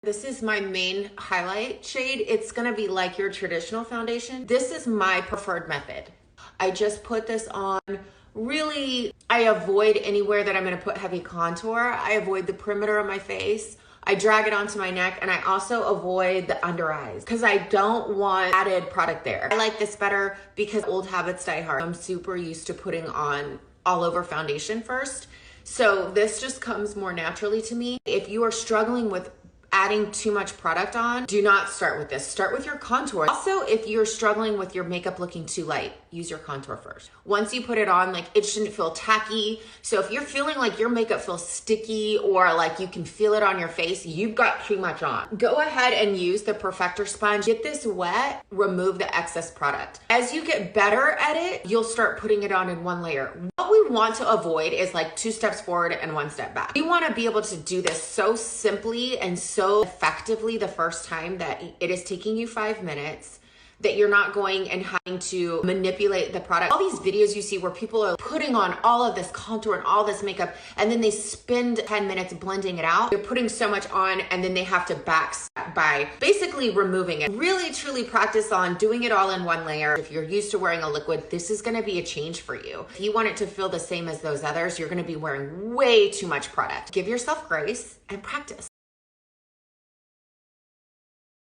This is my main highlight shade. It's gonna be like your traditional foundation. This is my preferred method. I just put this on. Really, I avoid anywhere that I'm gonna put heavy contour. I avoid the perimeter of my face. I drag it onto my neck, and I also avoid the under eyes because I don't want added product there. I like this better because old habits die hard. I'm super used to putting on all over foundation first. So this just comes more naturally to me. If you are struggling with adding too much product on, do not start with this. Start with your contour. Also, if you're struggling with your makeup looking too light, use your contour first. Once you put it on, like, it shouldn't feel tacky. So if you're feeling like your makeup feels sticky or like you can feel it on your face, you've got too much on. Go ahead and use the perfector sponge. Get this wet, remove the excess product. As you get better at it, you'll start putting it on in one layer. What we want to avoid is like 2 steps forward and 1 step back. We want to be able to do this so simply and so effectively the first time that it is taking you 5 minutes, that you're not going and having to manipulate the product. All these videos you see where people are putting on all of this contour and all this makeup, and then they spend 10 minutes blending it out. They're putting so much on, and then they have to backstep by basically removing it. Really, truly practice on doing it all in one layer. If you're used to wearing a liquid, this is gonna be a change for you. If you want it to feel the same as those others, you're gonna be wearing way too much product. Give yourself grace and practice.